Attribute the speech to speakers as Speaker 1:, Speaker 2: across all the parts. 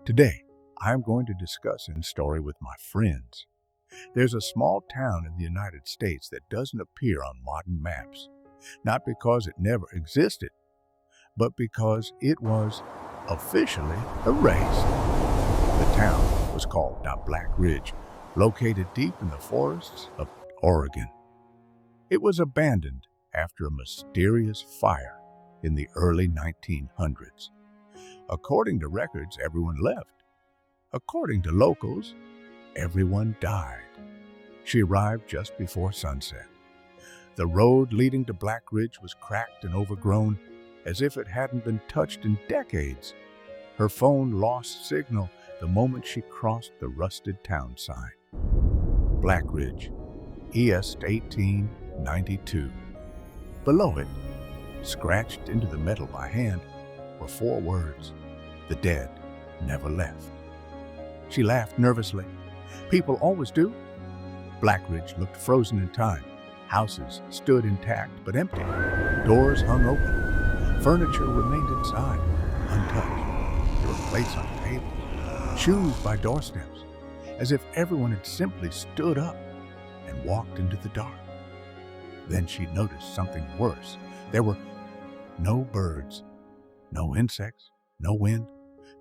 Speaker 1: Today, I'm going to discuss a story with my friends. There's a small town in the United States that doesn't appear on modern maps, not because it never existed, but because it was officially erased. The town was called Black Ridge, located deep in the forests of Oregon. It was abandoned after a mysterious fire in the early 1900s. According to records, everyone left. According to locals, everyone died. She arrived just before sunset. The road leading to Black Ridge was cracked and overgrown, as if it hadn't been touched in decades. Her phone lost signal the moment she crossed the rusted town sign. Black Ridge, East 1892. Below it, scratched into the metal by hand, were 4 words: "The dead never left." She laughed nervously. People always do. Black Ridge looked frozen in time. Houses stood intact but empty. Doors hung open. Furniture remained inside, untouched. There were plates on tables, shoes by doorsteps, as if everyone had simply stood up and walked into the dark. Then she noticed something worse. There were no birds, no insects, no wind.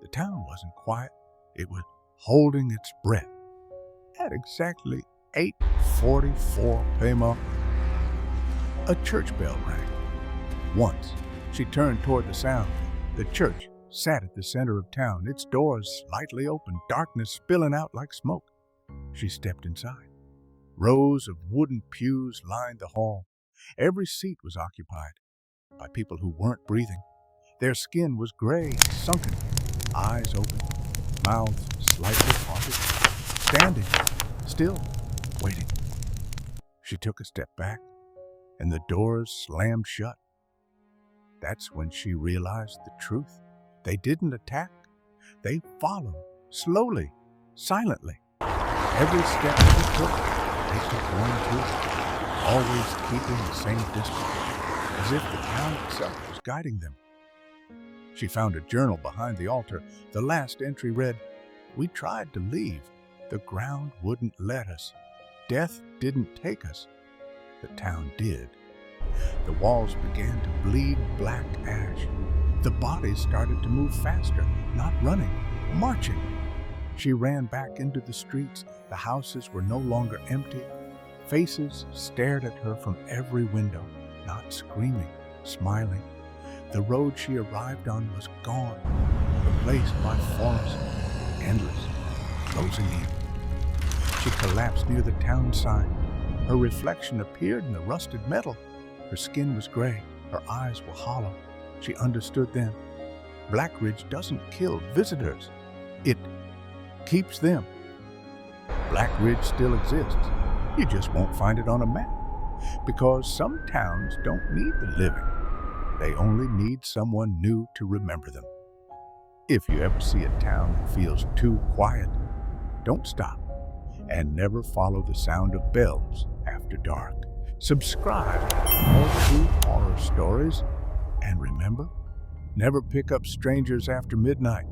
Speaker 1: The town wasn't quiet. It was holding its breath. At exactly 8:44 p.m., a church bell rang. Once she turned toward the sound. The church sat at the center of town, its doors slightly open, darkness spilling out like smoke. She stepped inside. Rows of wooden pews lined the hall. Every seat was occupied by people who weren't breathing. Their skin was gray, sunken, eyes open, mouths slightly parted, standing, still, waiting. She took a step back, and the doors slammed shut. That's when she realized the truth. They didn't attack. They followed, slowly, silently. Every step she took, they took one too, always keeping the same distance, as if the town itself was guiding them. She found a journal behind the altar. The last entry read, "We tried to leave. The ground wouldn't let us. Death didn't take us. The town did." The walls began to bleed black ash. The bodies started to move faster, not running, marching. She ran back into the streets. The houses were no longer empty. Faces stared at her from every window, not screaming, smiling. The road she arrived on was gone, replaced by forest, endless, closing in. She collapsed near the town sign. Her reflection appeared in the rusted metal. Her skin was gray. Her eyes were hollow. She understood then. Black Ridge doesn't kill visitors. It keeps them. Black Ridge still exists. You just won't find it on a map. Because some towns don't need the living. They only need someone new to remember them. If you ever see a town that feels too quiet, don't stop, and never follow the sound of bells after dark. Subscribe for more true horror stories, and remember, never pick up strangers after midnight.